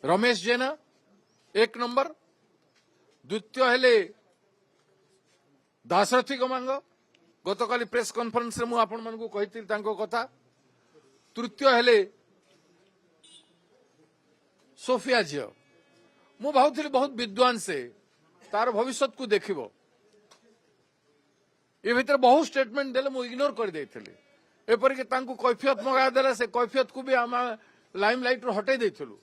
रमेश जेना 1 number, द्वितीय हेले Dasharathi Gamang गतकाली press conference रे मु आपण मानकु कहिथिल तांको कथा। तृतीय हेले सोफिया झियो, मु भावुଥିଲି बहुत विद्वान से तार भविष्य को देखिबो। ए भीतर बहुत स्टेटमेंट देले मु इग्नोर कर देइथिली। एपर कि तांको कैफियत मगा देले से कैफियत को भी हम लाइमलाइट रो हटै देइथिलु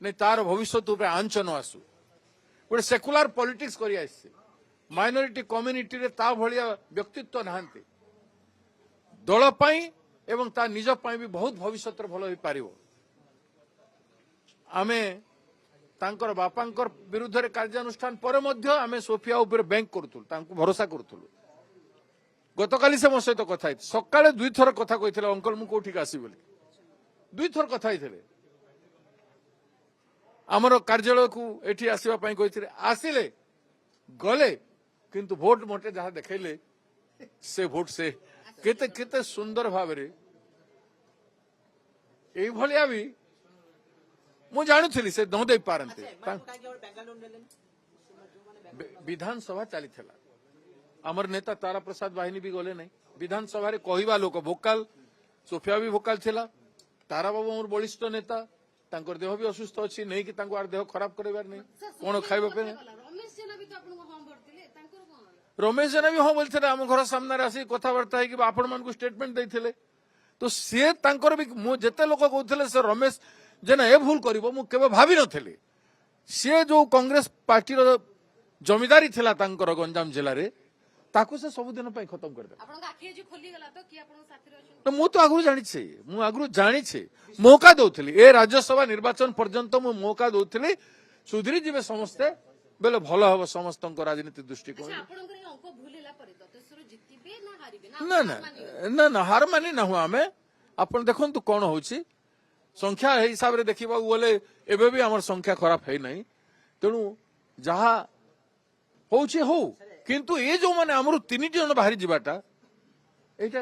नै तार भविष्य ऊपर आंच न आसु। गोटे सेकुलर पॉलिटिक्स करि आइछि। माइनॉरिटी कम्युनिटी रे ता भलिया व्यक्तित्व नाहंती। दल पई एवं ता निज पई भी बहुत भविष्य भलो होई पारिबो। आमे तांकर बापांकर विरुद्ध रे कार्यानुष्ठान पर मध्य आमे सोफिया ऊपर बैंक करथुल, तांको भरोसा करथुल। गतकाली से मो सहित कथा है सकाळे 2 थर कथा कहिथिले अंकल मु कोठी आसी बोली 2 थर कथा हैथिले। आमर कार्यालय को एठी आसीबा पई कहिथिले, आसिले गले किंतु भोट मोटे जहा देखैले से भोट से केते केते सुंदर भाबरे एई भलिया भी मु जानुथिली से न दे पारंते। विधानसभा चली थला, आमर नेता तारा प्रसाद वाहिनी भी गले नहीं। विधानसभा रे कहिबा लोक भोकाल, सोफिया भी भोकाल थिला। तारा बाबू मोर बलिष्ठ नेता, तांकर देह भी असुस्थ अछि, नहीं कि तांको आर देह खराब करबार नहीं। कोन खाइबा पे रमेश जेना भी हाँ बोलते आम घर सामने आसी कथबार्ता है कि आपण मान को स्टेटमेंट देते तो सी तांकर भी मु जेते लोक कहते से रमेश जेना ए भूल करिवो मु केबे भाबी नथले। सी जो कांग्रेस पार्टी रो जमीदारी थिला तांकर गंजाम जिल्ला रे ताकू से सब दिन पई खत्म कर दे। आपन आखि जे खोली गला तो कि आपन साथी रे तो मु तो आगु जानि छे, मु आगु जानि छे मौका दउथली ए राज्यसभा निर्वाचन पर्यंत मु मौका दउथली सुधरी जिवे समस्ते बेले भलो हबो समस्तन को राजनीति दृष्टिकोण। ना ना ना ना हार मानी ना हुआ आमे आपण देखंतु कोन होउची संख्या हे हिसाब रे देखिबा बोले एबे भी हमर संख्या खराब है नहीं। तेणु जहा होउची हो किंतु ए जो माने हमरु 3 जन बाहरी जिबाटा एटा